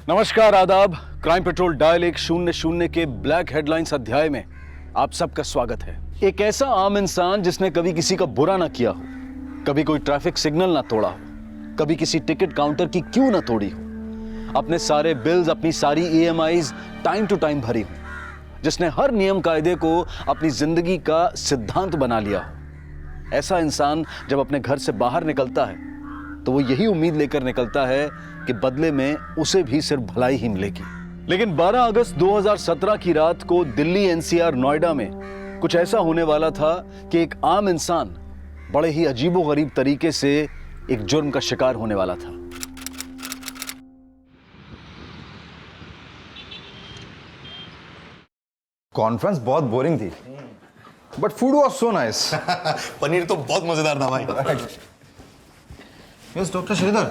नमस्कार, आदाब। Crime petrol dial 100 के ब्लैक हेडलाइंस अध्याय में आप सबका स्वागत है। एक ऐसा आम इंसान जिसने कभी किसी का बुरा ना किया हो, कभी कोई ट्रैफिक सिग्नल ना तोड़ा हो, कभी किसी टिकट काउंटर की क्यू ना तोड़ी हो, अपने सारे बिल्स, अपनी सारी EMIs टाइम टू टाइम भरी हो, जिसने हर नियम कायदे को अपनी जिंदगी का सिद्धांत बना लिया हो। ऐसा इंसान जब अपने घर से बाहर निकलता है तो वो यही उम्मीद लेकर निकलता है कि बदले में उसे भी सिर्फ भलाई ही मिलेगी। लेकिन 12 अगस्त 2017 की रात को दिल्ली NCR नोएडा में कुछ ऐसा होने वाला था कि एक आम इंसान बड़े ही अजीबोगरीब तरीके से एक जुर्म का शिकार होने वाला था। कॉन्फ्रेंस बहुत बोरिंग थी, but food was so nice. पनीर तो बहुत मजेदार था भाई। Yes doctor Sridhar,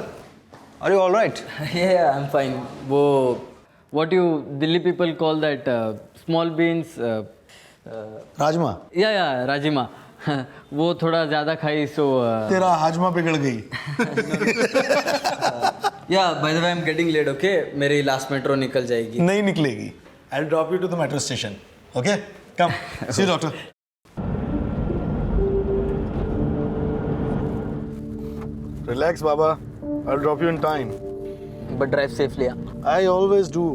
are you all right? Yeah, I'm fine. वो what you Delhi people call that small beans. Rajma Yeah, rajma. वो थोड़ा ज़्यादा खाई so. तेरा हाजमा बिगड़ गई। Yeah, by the way, I'm getting late. Okay, मेरी last metro निकल जाएगी. नहीं निकलेगी। I'll drop you to the metro station. Okay? Come. See you, doctor. Relax, Baba. I'll drop you in time. But drive safely. Yeah. I always do.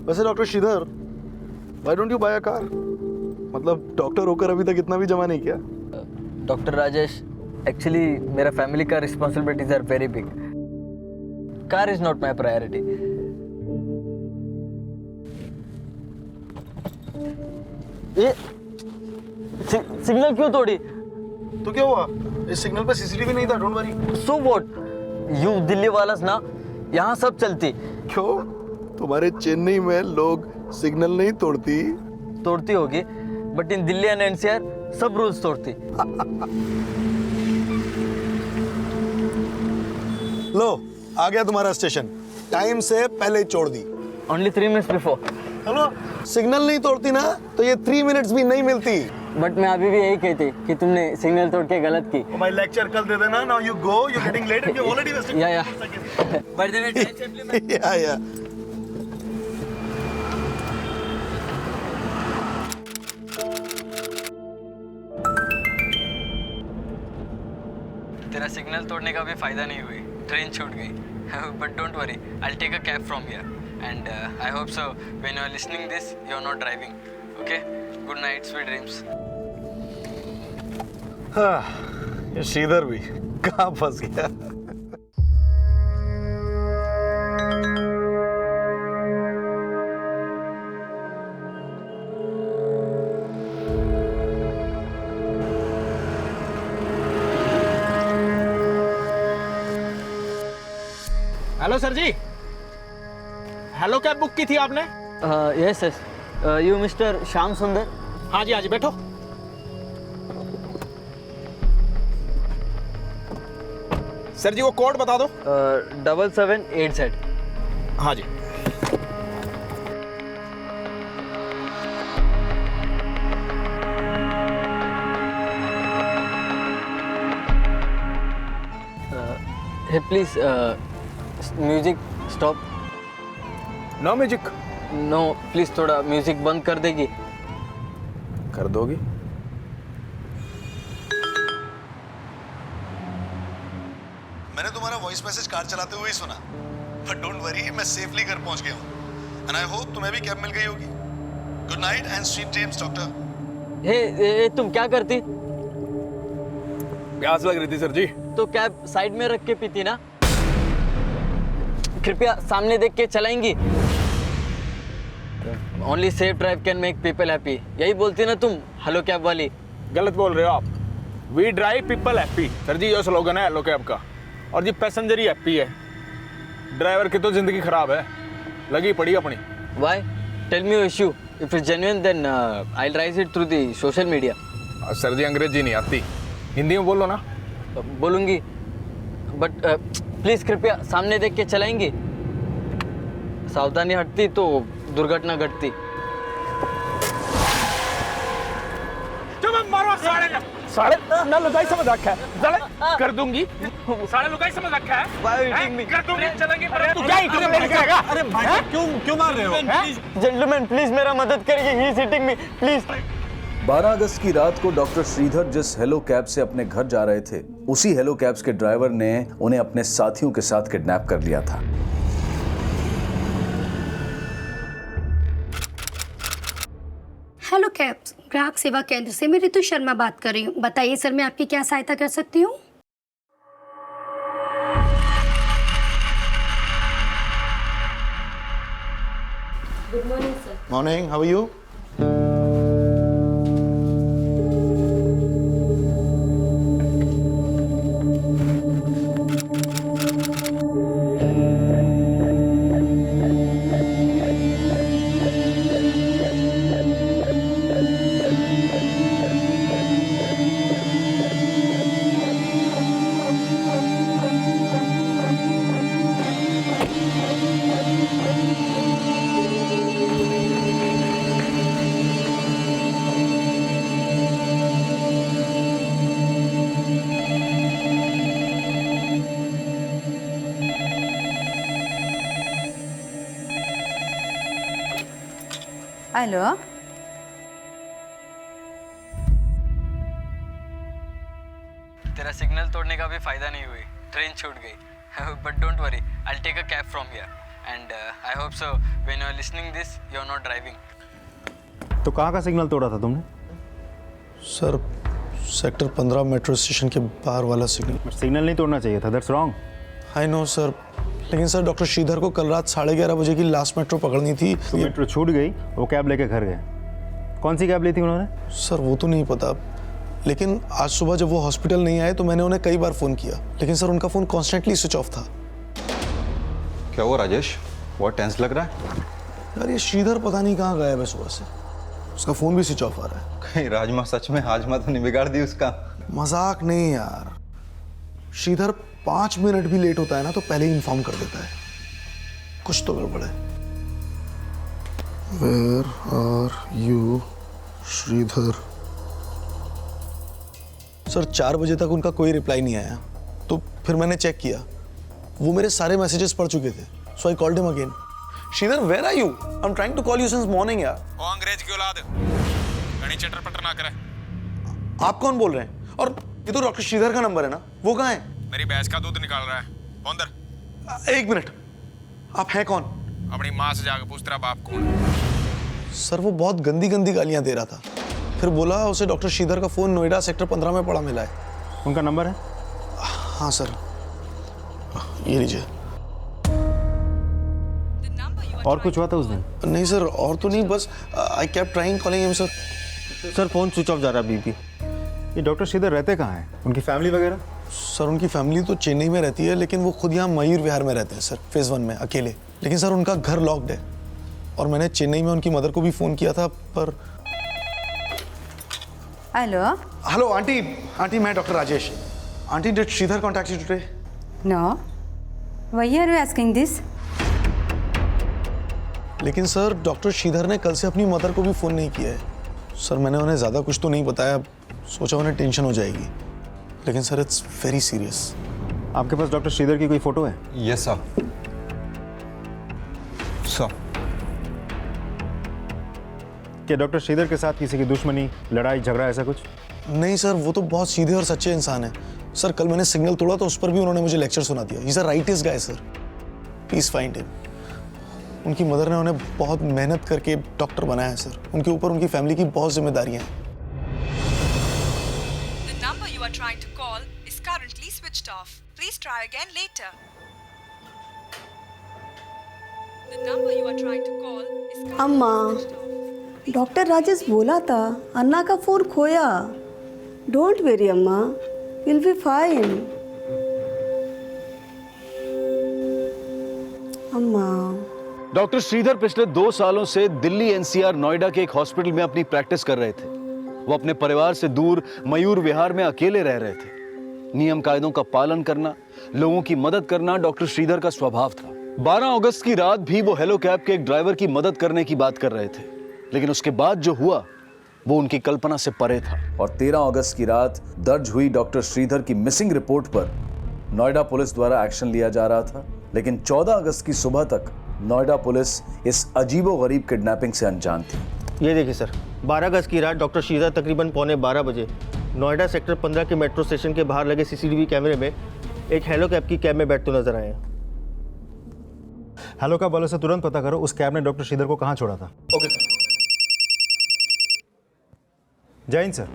वैसे doctor Sridhar, why don't you buy a car? मतलब doctor होकर अभी तक इतना भी जमा नहीं किया। Dr. Rajesh, actually मेरा family का responsibilities are very big. Car is not my priority. ये सिग्नल क्यों तोड़ी? तो क्या हुआ? इस सिग्नल पे CCTV नहीं था, don't worry. So what? You Delhi वाला ना, यहाँ सब चलती। क्यों? तुम्हारे चेन्नई में लोग सिग्नल नहीं तोड़ती होगी, but in Delhi and NCR सब रूल्स तोड़ती। लो, आ गया तुम्हारा स्टेशन। टाइम से पहले ही छोड़ दी। Only 3 minutes before. Hello, signal नहीं तोड़ती ना तो ये 3 मिनट्स भी नहीं मिलती। बट मैं अभी भी यही कहती कि तुमने सिग्नल तोड़ के गलत की। माय लेक्चर कल दे देना। Now you go, you getting late and you already wasting. Yeah by the way drive safely man. या तेरा सिग्नल तोड़ने का भी फायदा नहीं हुई, ट्रेन छूट गई। But don't worry, I will take a cab from here and I hope so when you are listening this you are not driving. Okay, good night, sweet dreams. ये श्रीधर भी कहाँ फंस गया। हेलो सर जी, hello cab book की थी आपने? Yes yes, you mister Shyam Sundar? हाँ जी बैठो। सर जी वो कोड बता दो। 7787। हाँ जी। Hey please music stop. No music? No please, थोड़ा म्यूजिक बंद कर देगी? कर दोगी? मैंने तुम्हारा वॉइस मैसेज कार चलाते हुए ही सुना, बट डोंट वरी, मैं सेफली घर पहुंच गया हूँ एंड आई होप तुम्हें भी कैब मिल गई होगी। Good night and sweet dreams doctor. Hey तुम क्या करती? प्यास लग रही थी सर जी। तो कैब साइड में रख के पीती ना। कृपया सामने देख के चलाएंगी। Only safe drive can make people happy, यही बोलती ना तुम हेलो कैब वाली। गलत बोल रहे हो आप। We drive people happy sir ji, ये स्लोगन है हेलो कैब का, और जी पैसेंजर ही हैप्पी है। ड्राइवर की तो जिंदगी खराब है, लगी पड़ी अपनी। Why? Tell me your issue. If it's genuine then I will raise it through the social media. Sir ji अंग्रेजी नहीं आती, हिंदी में बोलो ना। बोलूंगी, बट प्लीज कृपया सामने देख के चलाएंगी। सावधानी हटती तो दुर्घटना घटती। मारो साले, साले ना लुगाई समझ रखा है, साले कर दूंगी, साले लुगाई समझ रखा है, कर दूंगी, चलेंगे, तू क्या कंप्लेन करेगा? अरे भाई क्यों मार रहे हो? जेंटलमैन प्लीज मेरा मदद करिए, he is hitting me please. 12 अगस्त की रात को डॉक्टर श्रीधर जिस हेलो कैब से अपने घर जा रहे थे, उसी हेलो कैब्स के ड्राइवर ने उन्हें अपने साथियों के साथ किडनैप कर लिया था। हेलो कैब्स ग्राहक सेवा केंद्र से मैं ऋतु शर्मा बात कर रही हूँ। बताइए सर, मैं आपकी क्या सहायता कर सकती हूँ? Good morning sir. Morning, how are you? Hello, तेरा सिग्नल तोड़ने का भी फायदा नहीं हुई, ट्रेन छूट गई। But don't worry, I take a cab from here and I hope so when you are listening this you are not driving. तो कहाँ का सिग्नल तोड़ा था तुमने? सर सेक्टर 15 मेट्रो स्टेशन के बाहर वाला सिग्नल। सिग्नल नहीं तोड़ना चाहिए था, that's wrong. I know sir, लेकिन सर डॉक्टर श्रीधर को कल रात 11:30 बजे की लास्ट मेट्रो पकड़नी थी। तो मेट्रो छूट गई, वो कैब लेके घर गए। कौन सी कैब ली थी उन्होंने? सर वो तो नहीं पता, लेकिन आज सुबह जब वो हॉस्पिटल नहीं आए तो मैंने उन्हें कई बार फ़ोन किया, लेकिन सर उनका फ़ोन कॉन्स्टेंटली स्विच ऑफ था। क्या हुआ राजेश, बहुत टेंस लग रहा है? यार ये श्रीधर पता नहीं कहाँ गया है सुबह से, उसका फ़ोन भी स्विच ऑफ आ रहा है। कहीं राजमा सच में हाजमा तो नहीं बिगाड़ दी उसका? मजाक नहीं यार, श्रीधर 5 मिनट भी लेट होता है ना तो पहले ही इन्फॉर्म कर देता है, कुछ तो गड़बड़ है। Where are you, Sridhar? Sir 4 बजे तक उनका कोई रिप्लाई नहीं आया, तो फिर मैंने चेक किया, वो मेरे सारे मैसेजेस पढ़ चुके थे, so I called him again. Sridhar where are you? I am trying to call you since morning यार। ओ अंग्रेज की औलाद, घनी चटर पटर ना करे। आप कौन बोल रहे हैं? और ये तो डॉक्टर श्रीधर का नंबर है ना, वो कहाँ है? मेरी भैंस का दूध निकाल रहा है, अंदर। 1 मिनट, आप हैं कौन? अपनी माँ से जाकर पूछ तेरा बाप कौन है। सर वो बहुत गंदी गंदी गालियां दे रहा था, फिर बोला उसे डॉक्टर श्रीधर का फ़ोन नोएडा सेक्टर 15 में पड़ा मिला है। उनका नंबर है? हाँ सर, ये लीजिए। और कुछ हुआ था उस दिन? नहीं सर, और तो नहीं, बस I kept trying calling him sir. Sir phone switch off जा रहा है बीपी। ये डॉक्टर श्रीधर रहते कहाँ हैं? उनकी फैमिली वगैरह? सर उनकी फैमिली तो चेन्नई में रहती है, लेकिन वो खुद यहाँ मयूर विहार में रहते हैं सर, फेज 1 में अकेले। लेकिन सर उनका घर लॉक्ड है, और मैंने चेन्नई में उनकी मदर को भी फ़ोन किया था, पर। हेलो। हेलो आंटी मैं doctor Rajesh. Aunty did Sridhar contact you today? No, why are you asking this? लेकिन सर डॉक्टर श्रीधर ने कल से अपनी मदर को भी फ़ोन नहीं किया है। सर मैंने उन्हें ज़्यादा कुछ तो नहीं बताया, सोचा उन्हें टेंशन हो जाएगी, लेकिन सर इट्स वेरी सीरियस। आपके पास डॉक्टर श्रीधर की कोई फोटो है? Yes sir. सर क्या डॉक्टर श्रीधर के साथ किसी की दुश्मनी, लड़ाई झगड़ा ऐसा कुछ? नहीं सर, वो तो बहुत सीधे और सच्चे इंसान हैं। सर कल मैंने सिग्नल तोड़ा तो उस पर भी उन्होंने मुझे लेक्चर सुना दिया। He is a rightest guy sir, please find him. उनकी मदर ने उन्हें बहुत मेहनत करके डॉक्टर बनाया है सर। उनके ऊपर उनकी फैमिली की बहुत जिम्मेदारियां हैं। The number you are trying to call is currently switched off. Please try again later. The number you are trying to call is currently अम्मा, switched off. डॉक्टर राजेश बोला था अन्ना का फोन खोया। डोंट वेरी अम्मा, विल बी फाइन। अम्मा। Doctor Shridhar पिछले 2 सालों से दिल्ली एनसीआर नोएडा के एक हॉस्पिटल में अपनी प्रैक्टिस कर रहे थे। वो अपने परिवार से दूर मयूर विहार में अकेले रह रहे थे। नियम कायदों का पालन करना, लोगों की मदद करना डॉक्टर श्रीधर का स्वभाव था। 12 अगस्त की रात भी वो हेलो कैब के एक ड्राइवर की मदद करने की बात कर रहे थे, लेकिन उसके बाद जो हुआ वो उनकी कल्पना से परे था। और 13 अगस्त की रात दर्ज हुई डॉक्टर श्रीधर की मिसिंग रिपोर्ट पर नोएडा पुलिस द्वारा एक्शन लिया जा रहा था, लेकिन 14 अगस्त की सुबह तक नोएडा पुलिस इस अजीबोगरीब किडनैपिंग से अनजान थी। ये देखिए सर, 12 अगस्त की रात डॉक्टर श्रीधर तकरीबन 11:15 बजे नोएडा सेक्टर 15 के मेट्रो स्टेशन के बाहर लगे सीसीटीवी कैमरे में एक हेलो कैब की कैब में बैठते नजर आए हैं। हेलो कैब वालों से तुरंत पता करो उस कैब ने डॉक्टर श्रीधर को कहाँ छोड़ा था। Okay sir. जय हिंद सर।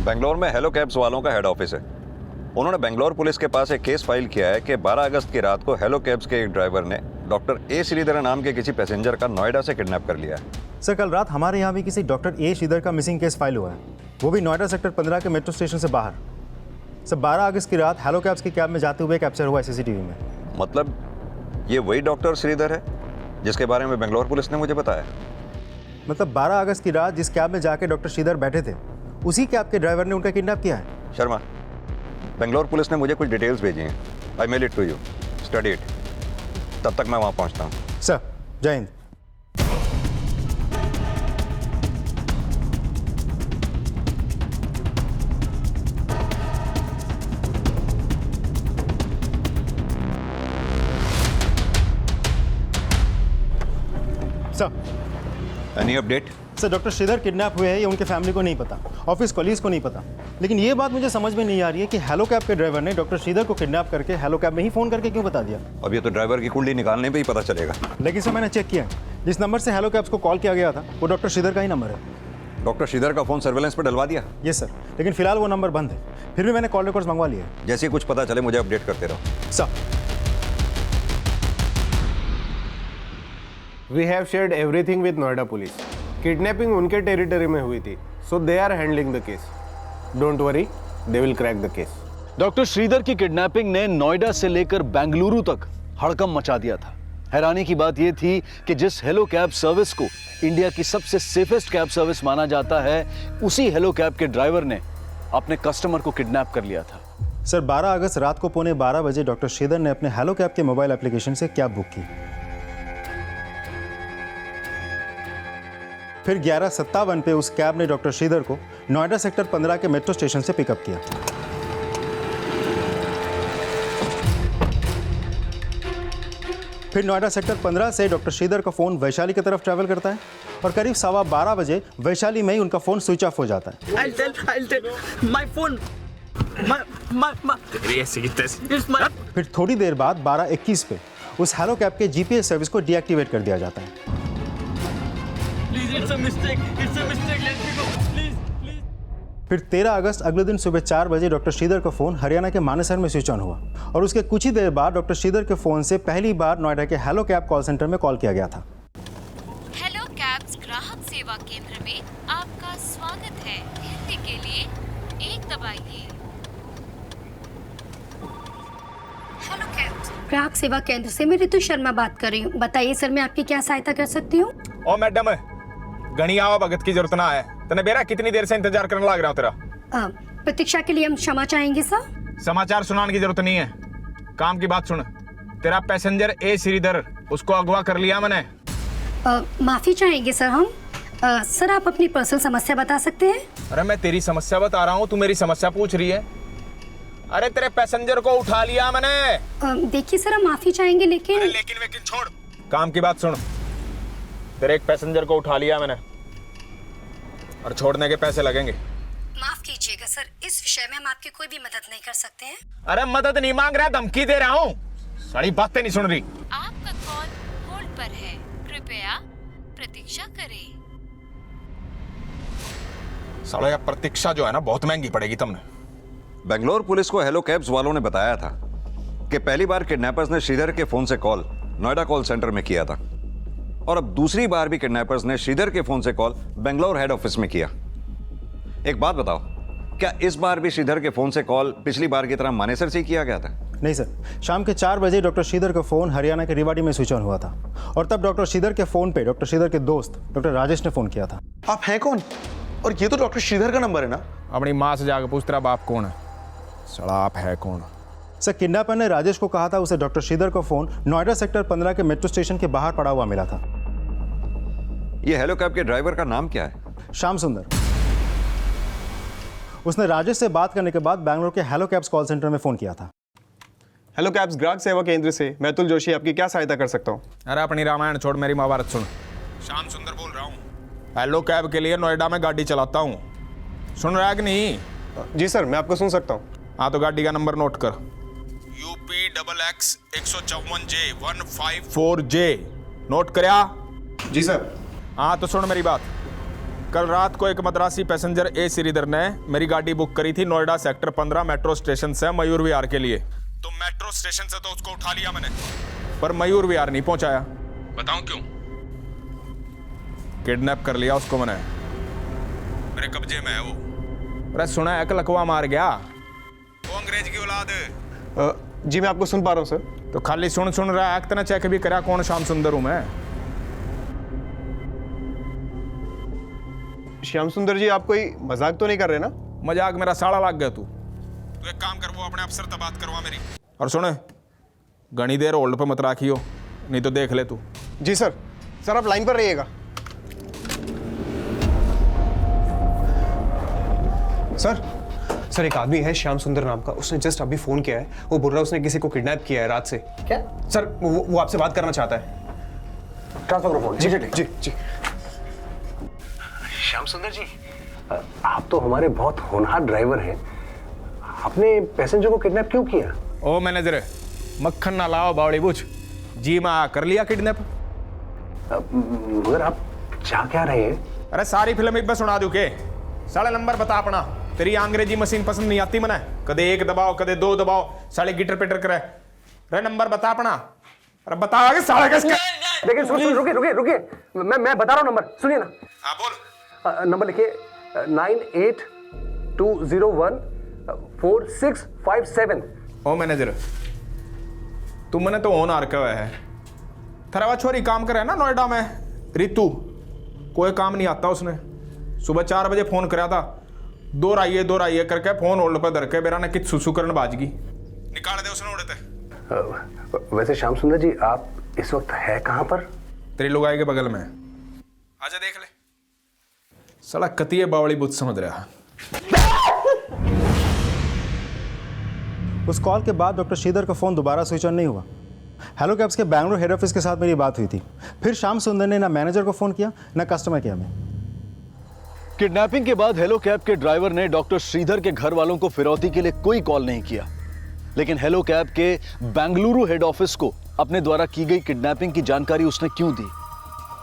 बेंगलोर में हेलो कैब्स वालों का हेड ऑफिस है। उन्होंने बेंगलोर पुलिस के पास एक केस फाइल किया है कि 12 अगस्त की रात को हेलो कैब्स के एक ड्राइवर ने डॉक्टर ए श्रीधर नाम के किसी पैसेंजर का नोएडा से किडनैप कर लिया है। सर, कल रात हमारे यहाँ भी किसी डॉक्टर ए श्रीधर का मिसिंग केस फाइल हुआ है, वो भी नोएडा सेक्टर 15 के मेट्रो स्टेशन से बाहर। सर, 12 अगस्त की रात हेलो कैब्स की कैब में जाते हुए कैप्चर हुआ है सीसीटीवी में। मतलब ये वही डॉक्टर श्रीधर है जिसके बारे में बेंगलोर पुलिस ने मुझे बताया। मतलब 12 अगस्त की रात जिस कैब में जाके डॉक्टर श्रीधर बैठे थे, उसी कैब के ड्राइवर ने उनका किडनैप किया है। शर्मा, बेंगलोर पुलिस ने मुझे कुछ डिटेल्स भेजी हैं। I mail it to you, study it. तब तक मैं वहाँ पहुँचता हूँ। सर, जय हिंद। Any update? Sir, doctor Sridhar kidnap हुए हैं ये उनके फैमिली को नहीं पता, ऑफिस कॉलीग्स को नहीं पता, लेकिन ये बात मुझे समझ में नहीं आ रही है कि हेलो कैब के ड्राइवर ने डॉक्टर श्रीधर को किडनैप करके हेलो कैब में ही फ़ोन करके क्यों बता दिया। अब ये तो ड्राइवर की कुंडली निकालने पे ही पता चलेगा। लेकिन सर, मैंने चेक किया है, जिस नंबर से हेलो कैब्स को कॉल किया गया था वो डॉक्टर श्रीधर का ही नंबर है। डॉक्टर श्रीधर का फ़ोन सर्वेलेंस पर डलवा दिया? यस सर, लेकिन फिलहाल वो नंबर बंद है। फिर भी मैंने कॉल रिकॉर्ड्स मंगवा लिए। जैसे ही कुछ पता चले मुझे अपडेट करते रहो। Sir, We have shared everything with Noida police. Kidnapping उनके टेरिटरी में हुई थी, so they are handling the case. Don't worry, they will crack the case. Doctor Sridhar की किडनैपिंग ने नोएडा से लेकर बेंगलुरु तक हड़कंप मचा दिया था। हैरानी की बात यह थी कि जिस हेलो कैब सर्विस को इंडिया की सबसे सेफेस्ट कैब सर्विस माना जाता है, उसी हेलो कैब के ड्राइवर ने अपने कस्टमर को किडनैप कर लिया था। सर, 12 अगस्त रात को 11:15 बजे डॉक्टर श्रीधर ने अपने हेलो कैब के मोबाइल एप्लीकेशन से कैब बुक की। फिर 11:57 पे उस कैब ने डॉक्टर श्रीधर को नोएडा सेक्टर 15 के मेट्रो स्टेशन से पिकअप किया। फिर नोएडा सेक्टर 15 से डॉक्टर श्रीधर का फोन वैशाली की तरफ ट्रैवल करता है और करीब 12:15 बजे वैशाली में ही उनका फोन स्विच ऑफ हो जाता है। फिर थोड़ी देर बाद 12:21 पे उस हेलो कैब के जीपीएस सर्विस को डीएक्टिवेट कर दिया जाता है। फिर 13 अगस्त अगले दिन सुबह 4 बजे डॉक्टर श्रीधर का फोन हरियाणा के मानेसर में स्विच ऑन हुआ और उसके कुछ ही देर बाद डॉक्टर श्रीधर के फोन से पहली बार नोएडा के हेलो कैब कॉल सेंटर में कॉल किया गया था। हेलो कैब्स ग्राहक सेवा केंद्र में आपका स्वागत है। हिंदी के लिए 1 दबाइए। हेलो कैब्स ग्राहक सेवा केंद्र से मैं रितु शर्मा बात कर रही हूँ। बताइए सर, मैं आपकी क्या सहायता कर सकती हूँ? ओ मैडम, घनी आवा भगत की जरूरत ना है। तने बेरा कितनी देर से इंतजार करने लग रहा हूं तेरा। प्रतीक्षा के लिए हम क्षमा चाहेंगे सर। समाचार सुनाने की जरूरत नहीं है, काम की बात सुन। तेरा पैसेंजर ए श्रीधर, उसको अगवा कर लिया मैंने। माफी चाहेंगे सर हम। सर, आप अपनी पर्सनल समस्या बता सकते हैं? अरे मैं तेरी समस्या बता रहा हूँ, तू मेरी समस्या पूछ रही है। अरे तेरे पैसेंजर को उठा लिया मैंने। देखिए सर, हम माफी चाहेंगे लेकिन लेकिन छोड़, काम की बात सुन। तेरे एक पैसेंजर को उठा लिया मैंने और छोड़ने के पैसे लगेंगे। माफ कीजिएगा सर, इस विषय में हम आपकी कोई भी मदद नहीं कर सकते हैं। अरे मदद नहीं मांग रहा, धमकी दे रहा हूँ। सारी बातें नहीं सुन रही। आपका कॉल होल्ड पर है, कृपया प्रतीक्षा करें। साला यार, प्रतीक्षा जो है ना बहुत महंगी पड़ेगी तुमने। बेंगलोर पुलिस को हेलो कैब्स वालों ने बताया था कि पहली बार किडनैपर्स ने श्रीधर के फोन से कॉल नोएडा कॉल सेंटर में किया था और अब दूसरी बार भी किडनैपर्स ने श्रीधर के फोन से कॉल बेंगलोर हेड ऑफिस में किया। एक बात बताओ, क्या इस बार भी श्रीधर के फोन से कॉल पिछली बार की तरह मानेसर से ही किया गया था? नहीं सर, शाम के 4 बजे डॉक्टर श्रीधर का फोन हरियाणा के रेवाड़ी में स्विच ऑन हुआ था और तब डॉक्टर श्रीधर के फोन पे डॉक्टर श्रीधर के दोस्त डॉक्टर राजेश ने फोन किया था। आप हैं कौन? और ये तो डॉक्टर श्रीधर का नंबर है ना? अपनी माँ से जाकर पूछ तेरा बाप कौन है। साला आप है कौन? सर, किडनैपर ने राजेश को कहा था उसे डॉक्टर श्रीधर का फोन नोएडा सेक्टर 15 के मेट्रो स्टेशन के बाहर पड़ा हुआ मिला था। ये हेलो कैब के ड्राइवर का नाम क्या है? श्याम सुंदर। उसने राजेश से बात करने के बाद बैंगलोर के हेलो कैब्स कॉल सेंटर में फ़ोन किया था। हेलो कैब्स ग्राहक सेवा केंद्र से मैं अतुल जोशी आपकी क्या सहायता कर सकता हूँ? अरे अपनी रामायण छोड़, मेरी महाभारत सुन। श्याम सुंदर बोल रहा हूँ, हेलो कैब के लिए नोएडा में गाड़ी चलाता हूँ। सुन रहा है कि नहीं? जी सर, मैं आपको सुन सकता हूँ। हाँ तो गाड़ी का नंबर नोट कर, UP XX 154J 154J। Note करया? जी सर। हाँ तो सुन मेरी बात। कल रात को एक मद्रासी पैसेंजर ए श्रीधर ने मेरी गाड़ी बुक करी थी नोएडा सेक्टर 15 मेट्रो स्टेशन से मयूर विहार के लिए। तो मेट्रो स्टेशन से तो उसको उठा लिया मैंने, पर मयूर विहार नहीं पहुंचाया। बताऊं क्यों? किडनैप कर लिया उसको मैंने, मेरे कब्जे में है वो। अरे सुना है कि लकवा मार गया वो अंग्रेज की औलाद। जी मैं आपको सुन पा रहा हूँ सर। तो खाली सुन रहा है, इतना चेक भी करा कौन श्याम सुंदर हूं मैं? श्याम सुंदर जी, आप कोई मजाक तो नहीं कर रहे ना? मजाक मेरा साड़ा लग गया तू एक काम कर, वो अपने अफसर से बात करवा मेरी। और सुन, घनी देर होल्ड पे मत राखियो, नहीं तो देख ले तू। जी सर। सर आप लाइन पर रहिएगा। सर एक आदमी है श्याम सुंदर नाम का, उसने जस्ट अभी फोन किया है। वो बोल रहा है उसने किसी को किडनैप किया है रात से। क्या? सर वो आपसे बात करना चाहता है। ट्रांसफर करो फोन। जी जी जी। श्याम सुंदर जी, आप तो हमारे बहुत होनहार ड्राइवर हैं। आपने पैसेंजर को किडनैप क्यों किया? ओ मैनेजर, मक्खन ना लाओ बावड़ी बुझ। जी माँ कर लिया किडनैप। मगर आप चाह क्या रहे हैं? अरे सारी फिल्म एक बार सुना दूं के? साले नंबर बता अपना। तेरी अंग्रेजी मशीन पसंद नहीं आती मने, कदे एक दबाओ कदे दो दबाओ, साले गिटर पिटर करे। अरे नंबर बता अपना। अरे बता आगे साले किसके? देखिए सुन रुकिए, मैं बता रहा हूँ नंबर, सुनिए ना। हाँ बोल। नंबर लिखिए 98201465 ओ मैनेजर, तुम मैंने तो ऑन आरका हुआ है। थरावा छोरी काम करे ना नोएडा में, रितु, कोई काम नहीं आता उसने। सुबह 4 बजे फोन कराया था, दो राइए करके फोन होल्ड पर धर के मेरा ने कित सुसु करन बाजगी निकाल दे उसने उड़ते। वैसे श्याम सुंदर जी, आप इस वक्त है कहाँ पर? तेरी लुगाई के बगल में। आजा देख ले। साला कतिये बावली बुद्ध समझ रहा। उस कॉल के बाद डॉक्टर श्रीधर का फ़ोन दोबारा स्विच ऑन नहीं हुआ। हेलो कैब्स के बैंगलोर हेड ऑफिस के साथ मेरी बात हुई थी। फिर श्याम सुंदर ने ना मैनेजर को फ़ोन किया ना कस्टमर केयर में। किडनैपिंग के बाद हेलो कैब के ड्राइवर ने डॉक्टर श्रीधर के घर वालों को फिरौती के लिए कोई कॉल नहीं किया, लेकिन हेलो कैब के बेंगलुरु हेड ऑफिस को अपने द्वारा की गई किडनैपिंग की जानकारी उसने क्यों दी?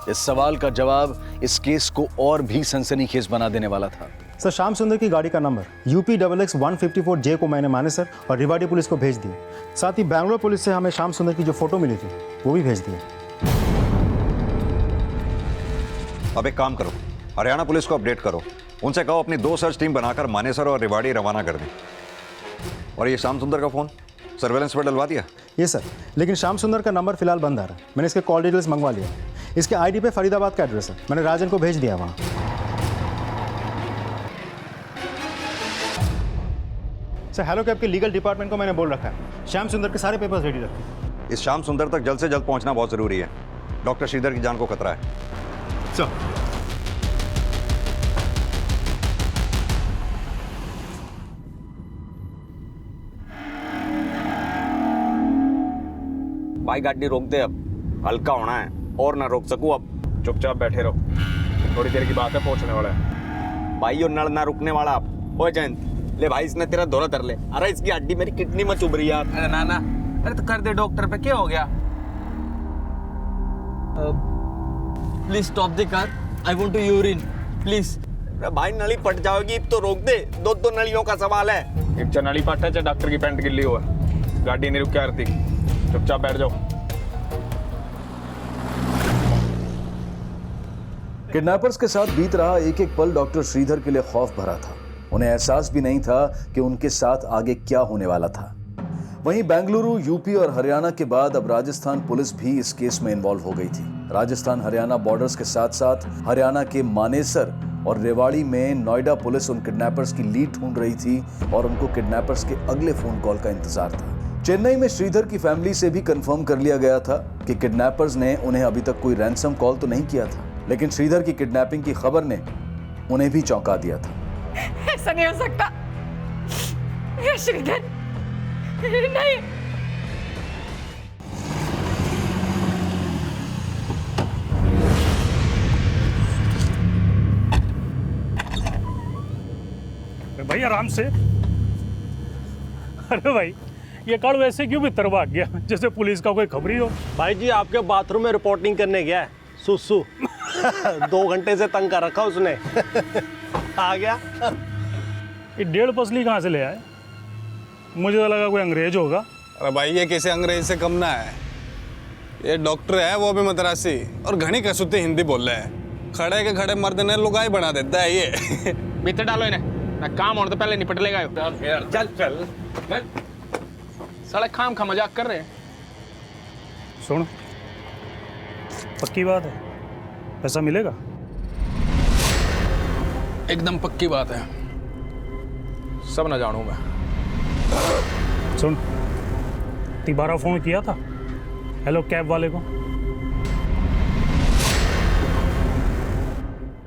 इस सवाल का जवाब इस केस को और भी सनसनीखेज बना देने वाला था। सर, श्याम सुंदर की गाड़ी का नंबर UPXX 154J को मैंने मानेसर और रिवाड़ी पुलिस को भेज दिया। साथ ही बैंगलोर पुलिस से हमें श्याम सुंदर की जो फोटो मिली थी वो भी भेज दिया। अब एक काम करो, हरियाणा पुलिस को अपडेट करो, उनसे कहो अपनी 2 सर्च टीम बनाकर मानेसर और रिवाड़ी रवाना कर दें। और ये श्याम सुंदर का फ़ोन सर्वेलेंस पर डलवा दिया? ये सर, लेकिन श्याम सुंदर का नंबर फिलहाल बंद आ रहा है। मैंने इसके कॉल डिटेल्स मंगवा लिया। इसके ID पे फरीदाबाद का एड्रेस है, मैंने राजन को भेज दिया वहाँ। सर, हेलो कैब के लीगल डिपार्टमेंट को मैंने बोल रखा है श्याम सुंदर के सारे पेपर्स रेडी रखें। इस श्याम सुंदर तक जल्द से जल्द पहुंचना बहुत जरूरी है। डॉक्टर श्रीधर की जान को खतरा है। सर, भाई गाड़ी रोक दे, अब हल्का होना है और ना रोक सकूं अब। चुपचाप बैठे रहो, थोड़ी देर की बात है, पहुंचने वाला है। भाई यो नल ना रुकने वाला अब। ओ जयंत, ले भाई इसने तेरा दौरा कर ले। अरे इसकी हड्डी मेरी किडनी में चुभ रही है यार। अरे ना, अरे तो कर दे डॉक्टर पे, क्या हो गया? Please stop the car, I want to urine please. भाई नली फट जाएगी तो रोक दे, 2 नलियों का सवाल है। एक चाहे नली फट है चाहे डॉक्टर की पैंट गिल्ली हो, गाड़ी नहीं रुक के आरती, चुपचाप बैठ जाओ। किडनैपर्स के साथ बीत रहा एक एक पल डॉक्टर श्रीधर के लिए खौफ भरा था। उन्हें एहसास भी नहीं था कि उनके साथ आगे क्या होने वाला था। वहीं बेंगलुरु, यूपी और हरियाणा के बाद अब राजस्थान पुलिस भी इस केस में इन्वॉल्व हो गई थी। राजस्थान हरियाणा बॉर्डर्स के साथ साथ हरियाणा के मानेसर और रेवाड़ी में नोएडा पुलिस उन किडनैपर्स की लीड ढूंढ रही थी और उनको किडनैपर्स के अगले फोन कॉल का इंतजार था। चेन्नई में श्रीधर की फैमिली से भी कंफर्म कर लिया गया था कि किडनैपर्स ने उन्हें अभी तक कोई रैंसम कॉल तो नहीं किया था। लेकिन श्रीधर की किडनैपिंग की खबर ने उन्हें भी चौंका दिया था। ऐसा नहीं हो सकता। ये श्रीधर नहीं। भाई आराम से। अरे भाई ये कार्ड वैसे क्यों भीतर भाग गया जैसे पुलिस का कोई खबरी हो। भाई जी आपके बाथरूम में रिपोर्टिंग करने गया है सुसु 2 घंटे से तंग कर रखा उसने आ गया। ये 1.5 पसली कहाँ से ले आए? मुझे तो लगा कोई अंग्रेज होगा। अरे भाई ये किसी अंग्रेज से कम ना है, ये डॉक्टर है वो भी मद्रासी और घनी कसुती हिंदी बोल रहे हैं। खड़े के खड़े मर्द ने लुगाई बना देता है ये। भीतर डालो इन्हें, ना काम और तो पहले निपट लेगा। चल चल साले खाम खा मजाक कर रहे हैं। सुन, पक्की बात है, पैसा मिलेगा? एकदम पक्की बात है, सब ना जानू मैं। सुन, तिबारा फोन किया था हेलो कैब वाले को।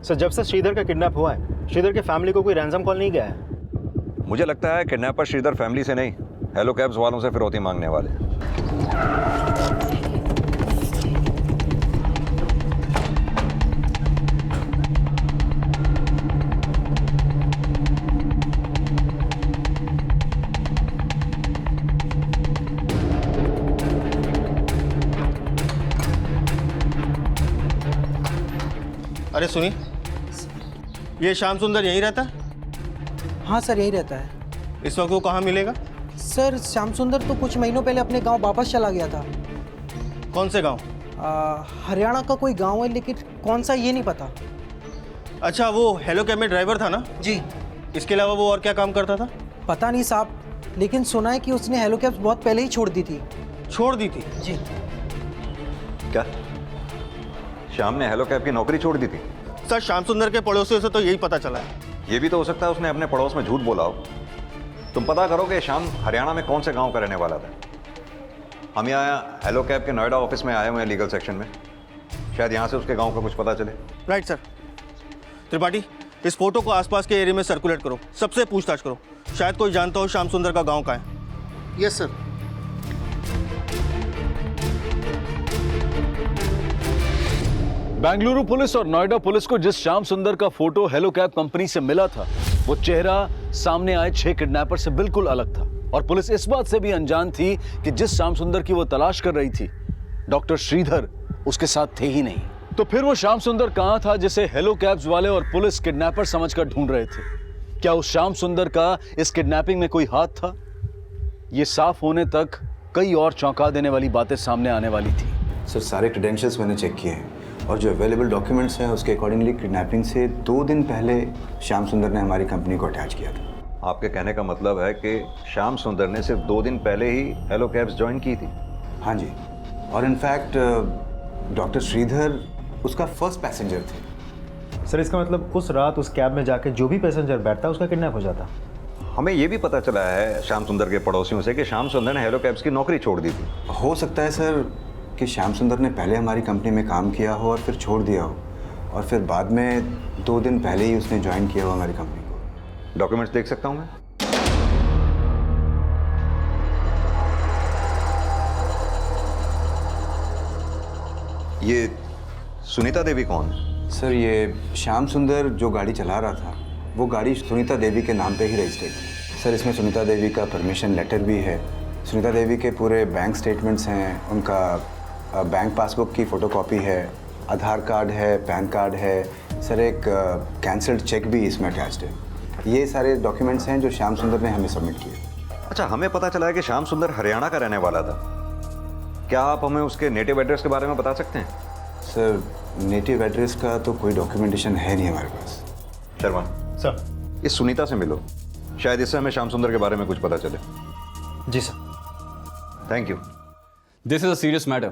सर जब से श्रीधर का किडनैप हुआ है, श्रीधर के फैमिली को कोई रैंसम कॉल नहीं गया है। मुझे लगता है किडनैपर श्रीधर फैमिली से नहीं, हेलो कैब्स वालों से फिरौती मांगने वाले। अरे सुनिए, ये श्याम सुंदर यहीं रहता है? हाँ सर यहीं रहता है। इस वक्त वो कहाँ मिलेगा? सर श्याम सुंदर तो कुछ महीनों पहले अपने गांव वापस चला गया था। कौन से गांव? हरियाणा का कोई गांव है, लेकिन कौन सा ये नहीं पता। अच्छा वो हेलो कैब में ड्राइवर था ना? जी। इसके अलावा वो और क्या काम करता था? पता नहीं साहब, लेकिन सुना है कि उसने हेलो कैब्स बहुत पहले ही छोड़ दी थी। छोड़ दी थी? जी। क्या श्याम ने हेलो कैब की नौकरी छोड़ दी थी? सर श्याम सुंदर के पड़ोसियों से तो यही पता चला है। ये भी तो हो सकता है उसने अपने पड़ोस में झूठ बोला हो। तुम पता करो कि श्याम हरियाणा में कौन से गांव का रहने वाला था। हम यहाँ हेलो कैब के नोएडा ऑफिस में आए हुए हैं लीगल सेक्शन में, शायद यहाँ से उसके गांव का कुछ पता चले। Right sir. त्रिपाठी, इस फोटो को आसपास के एरिया में सर्कुलेट करो, सबसे पूछताछ करो, शायद कोई जानता हो श्याम सुंदर का गांव कहाँ है। Yes sir. बेंगलुरु पुलिस और नोएडा पुलिस को जिस श्याम सुंदर का फोटो हेलो कैब कंपनी से मिला था, वो चेहरा सामने आए 6 किडनैपर से बिल्कुल अलग था। और पुलिस इस बात से भी अनजान थी कि जिस श्याम सुंदर की वो तलाश कर रही थी, डॉक्टर श्रीधर उसके साथ थे ही नहीं। तो फिर वो श्याम सुंदर कहां था जिसे हेलो कैब्स वाले और पुलिस किडनैपर समझकर ढूंढ रहे थे? क्या उस श्याम सुंदर का इस किडनैपिंग में कोई हाथ था? ये साफ होने तक कई और चौंका देने वाली बातें सामने आने वाली थी। सर सारे क्रेडेंशियल्स मैंने चेक किए हैं और जो अवेलेबल डॉक्यूमेंट्स हैं उसके अकॉर्डिंगली किडनैपिंग से 2 दिन पहले श्याम सुंदर ने हमारी कंपनी को अटैच किया था। आपके कहने का मतलब है कि श्याम सुंदर ने सिर्फ 2 दिन पहले ही हेलो कैब्स ज्वाइन की थी? हाँ जी, और इनफैक्ट डॉक्टर श्रीधर उसका फर्स्ट पैसेंजर थे। सर इसका मतलब उस रात उस कैब में जाके जो भी पैसेंजर बैठता उसका किडनैप हो जाता। हमें यह भी पता चला है श्याम सुंदर के पड़ोसियों से कि श्याम सुंदर ने हेलो कैब्स की नौकरी छोड़ दी थी। हो सकता है सर कि श्याम सुंदर ने पहले हमारी कंपनी में काम किया हो और फिर छोड़ दिया हो, और फिर बाद में 2 दिन पहले ही उसने ज्वाइन किया हो हमारी कंपनी को। डॉक्यूमेंट्स देख सकता हूं मैं? ये सुनीता देवी कौन है? सर ये श्याम सुंदर जो गाड़ी चला रहा था, वो गाड़ी सुनीता देवी के नाम पे ही रजिस्टर्ड थी। सर इसमें सुनीता देवी का परमिशन लेटर भी है, सुनीता देवी के पूरे बैंक स्टेटमेंट्स हैं, उनका बैंक पासबुक की फ़ोटोकॉपी है, आधार कार्ड है, पैन कार्ड है, सर एक कैंसल्ड चेक भी इसमें अटैच्ड है। ये सारे डॉक्यूमेंट्स हैं जो श्याम सुंदर ने हमें सबमिट किए। अच्छा, हमें पता चला है कि श्याम सुंदर हरियाणा का रहने वाला था। क्या आप हमें उसके नेटिव एड्रेस के बारे में बता सकते हैं? सर नेटिव एड्रेस का तो कोई डॉक्यूमेंटेशन है नहीं हमारे पास। शर्मा सर, इस सुनीता से मिलो, शायद इससे हमें श्याम सुंदर के बारे में कुछ पता चले। जी sir. Thank you. This is a serious matter,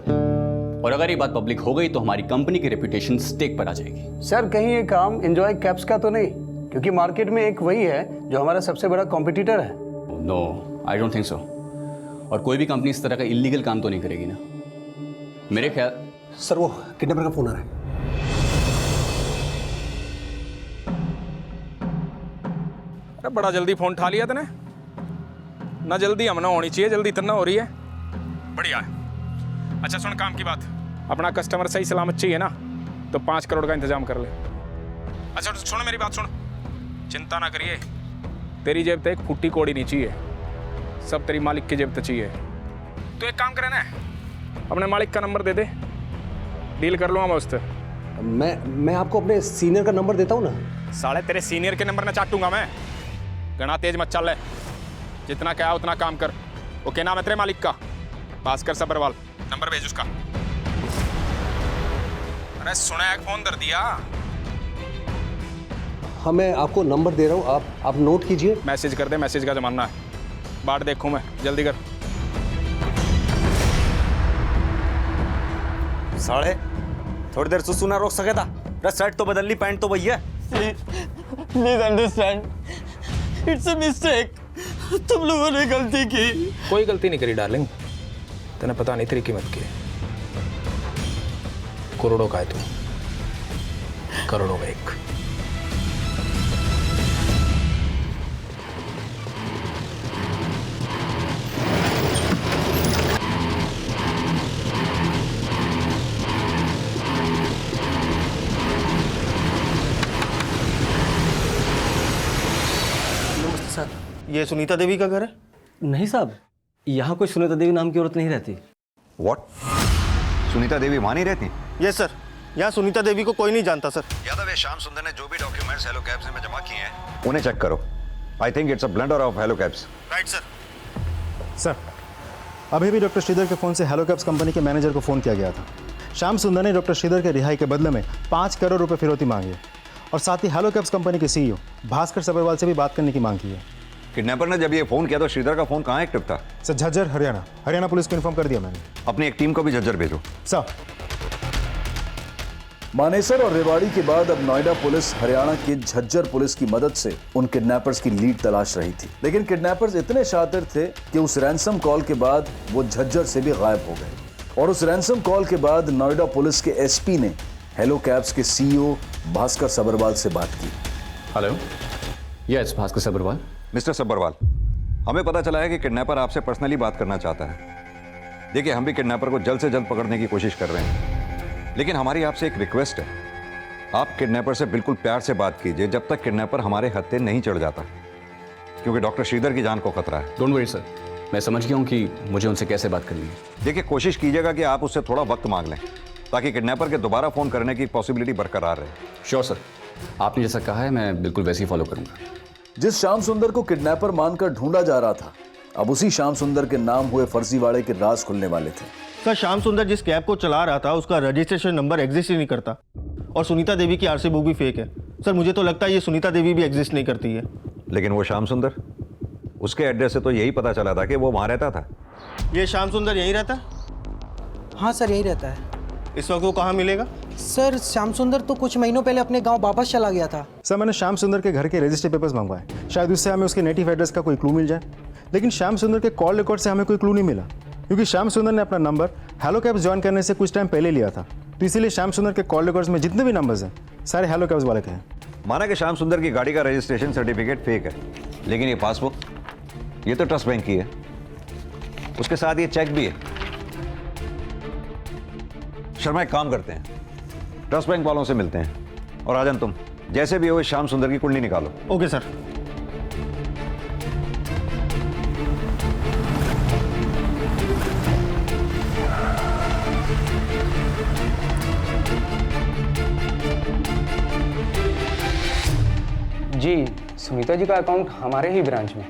और अगर ये बात पब्लिक हो गई तो हमारी कंपनी की रेपुटेशन स्टेक पर आ जाएगी। सर कहीं ये काम एंजॉय कैब्स का तो नहीं, क्योंकि मार्केट में एक वही है जो हमारा सबसे बड़ा कॉम्पिटिटर है। No, I don't think so. और कोई भी कंपनी इस तरह का इलीगल काम तो नहीं करेगी ना, मेरे ख्याल। सर वो किडनैपर का फोन आ रहा है। अरे बड़ा जल्दी फोन उठा लिया तूने। ना जल्दी हमने होनी चाहिए, जल्दी इतना हो रही है। बढ़िया है। अच्छा सुन, काम की बात, अपना कस्टमर सही सलामत चाहिए ना, तो 5 करोड़ का इंतजाम कर ले। अच्छा सुन मेरी बात सुन, चिंता ना करिए, तेरी जेब तक एक फुट्टी कोड़ी नहीं चाहिए, सब तेरी मालिक की जेब तक चाहिए। तो एक काम करे ना, अपने मालिक का नंबर दे दे, डील कर लूँगा मैं उससे। मैं आपको अपने सीनियर का नंबर देता हूँ ना। साले तेरे सीनियर के नंबर ना चाटूंगा मैं। घना तेज मत चल, जितना क्या उतना काम कर। वो क्या नाम है तेरे मालिक का? भास्कर सब्रवाल, नंबर भेज उसका। अरे सुना, एक फोन कर दिया। हाँ मैं आपको नंबर दे रहा हूँ, आप नोट कीजिए। मैसेज कर दे, मैसेज का जमाना है, बाट देखूं मैं, जल्दी कर। साले थोड़ी देर सुना रोक सके था? शर्ट तो बदल ली, पैंट तो वही है। Please understand, it's a mistake. तुम लोगों ने गलती की। कोई गलती नहीं करी डार्लिंग, तने पता नहीं तेरी कीमत की। करोड़ों का है तू, करोड़ों का एक। ये सुनीता देवी का घर है? नहीं साहब, यहाँ कोई सुनीता देवी नाम की औरत नहीं रहती। व्हाट? सुनीता देवी वहाँ नहीं रहती? यस सर, यहाँ सुनीता देवी को कोई नहीं जानता सर। यादव, श्याम सुंदर ने जो भी डॉक्यूमेंट्स हेलो कैब्स में जमा किए हैं उन्हें चेक करो। I think it's a blunder of hello cabs. Right sir. Sir, अभी भी डॉक्टर श्रीधर के फ़ोन से हेलो कैब्स कंपनी के मैनेजर को फ़ोन किया गया था। श्याम सुंदर ने डॉक्टर श्रीधर के रिहाई के बदले में 5 करोड़ रुपए फिरौती मांगी है और साथ ही हेलो कैब्स कंपनी के सीईओ भास्कर सब्रवाल से भी बात करने की मांग की है। किडनैपर ने जब ये फोन किया तो श्रीधर का फोन कहाँ एक्टिव था? सर, झज्जर हरियाणा पुलिस को इन्फॉर्म कर दिया मैंने। अपनी एक टीम को भी झज्जर भेजो। सर। मानेसर और रेवाड़ी के बाद अब नोएडा पुलिस हरियाणा की झज्जर पुलिस की मदद से उन किडनैपर्स की लीड तलाश रही थी, लेकिन किडनैपर्स इतने शातिर थे कि उस रैंसम कॉल के बाद वो झज्जर से भी गायब हो गए। और उस रैंसम कॉल के बाद नोएडा पुलिस के एसपी ने हेलो कैब्स के सीईओ भास्कर सब्रवाल से बात की। Hello, yes Bhaskar Sabharwal. Mister Sabharwal, हमें पता चला है कि किडनैपर आपसे पर्सनली बात करना चाहता है। देखिए, हम भी किडनैपर को जल्द से जल्द पकड़ने की कोशिश कर रहे हैं, लेकिन हमारी आपसे एक रिक्वेस्ट है, आप किडनैपर से बिल्कुल प्यार से बात कीजिए जब तक किडनैपर हमारे हत्थे नहीं चढ़ जाता, क्योंकि डॉक्टर श्रीधर की जान को खतरा है। डोंट वरी सर, मैं समझ गया हूँ कि मुझे उनसे कैसे बात करनी है। देखिए, कोशिश कीजिएगा कि आप उससे थोड़ा वक्त मांग लें ताकि किडनैपर के दोबारा फ़ोन करने की पॉसिबिलिटी बरकरार रहे। श्योर सर, आपने जैसा कहा है मैं बिल्कुल वैसे ही फॉलो करूँगा। जिस श्याम सुंदर को किडनैपर मानकर ढूंढा जा रहा था, अब उसी श्याम सुंदर के नाम हुए फर्जीवाड़े के राज खुलने वाले थे। सर, श्याम सुंदर जिस कैब को चला रहा था उसका रजिस्ट्रेशन नंबर एग्जिस्ट ही नहीं करता और सुनीता देवी की आरसी बुक भी फेक है। सर, मुझे तो लगता है ये सुनीता देवी भी एग्जिस्ट नहीं करती है। लेकिन वो श्याम सुंदर, उसके एड्रेस से तो यही पता चला था कि वो वहाँ रहता था। ये श्याम सुंदर यहीं रहता है? हाँ सर, यहीं रहता है। इस वक्त वो कहाँ मिलेगा? सर, श्याम सुंदर तो कुछ महीनों पहले अपने गांव वापस चला गया था। सर, मैंने श्याम सुंदर के घर के रजिस्टर पेपर्स मंगवाए, शायद उससे हमें उसके नेटिव एड्रेस का कोई क्लू मिल जाए। लेकिन श्याम सुंदर के कॉल रिकॉर्ड से हमें कोई क्लू नहीं मिला, क्योंकि श्याम सुंदर ने अपना नंबर हेलो कैब्स ज्वाइन करने से कुछ टाइम पहले लिया था, तो इसीलिए श्याम सुंदर के कॉल रिकॉर्ड्स में जितने भी नंबर्स हैं सारे हेलो कैब्स वाले के हैं। माना कि श्याम सुंदर की गाड़ी का रजिस्ट्रेशन सर्टिफिकेट फेक है, लेकिन ये पासबुक, ये तो ट्रस्ट बैंक की है, उसके साथ ये चेक भी है। शर्मा, एक काम करते हैं, ट्रस्ट बैंक वालों से मिलते हैं और राजन, तुम जैसे भी हो श्याम सुंदर की कुंडली निकालो। Okay sir. जी, सुनीता जी का अकाउंट हमारे ही ब्रांच में,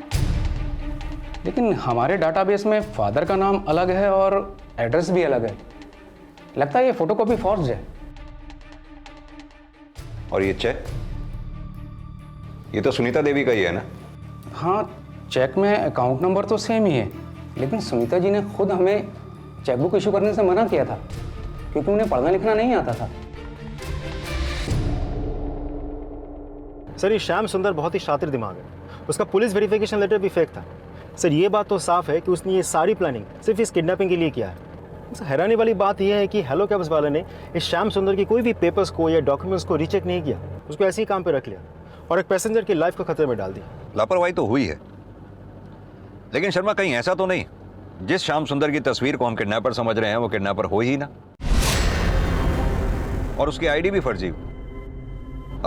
लेकिन हमारे डाटाबेस में फादर का नाम अलग है और एड्रेस भी अलग है। लगता है ये फोटोकॉपी फॉर्ज है। और ये चेक, ये तो सुनीता देवी का ही है ना? हाँ, चेक में अकाउंट नंबर तो सेम ही है, लेकिन सुनीता जी ने खुद हमें चेकबुक इशू करने से मना किया था क्योंकि उन्हें पढ़ना लिखना नहीं आता था। सर, ये श्याम सुंदर बहुत ही शातिर दिमाग है, उसका पुलिस वेरिफिकेशन लेटर भी फेक था। सर, ये बात तो साफ है कि उसने ये सारी प्लानिंग सिर्फ इस किडनैपिंग के लिए किया है। हैरानी वाली बात यह है कि हेलो कैब्स वाले ने इस श्याम सुंदर की कोई भी पेपर्स को या डॉक्यूमेंट्स को रीचेक नहीं किया, उसको ऐसे ही काम पे रख लिया और एक पैसेंजर की लाइफ को खतरे में डाल दी। लापरवाही तो हुई है, लेकिन शर्मा कहीं ऐसा तो नहीं जिस श्याम सुंदर की तस्वीर को हम किडनैपर समझ रहे हैं वो किडनैपर हो ही ना, और उसकी आईडी भी फर्जी हो।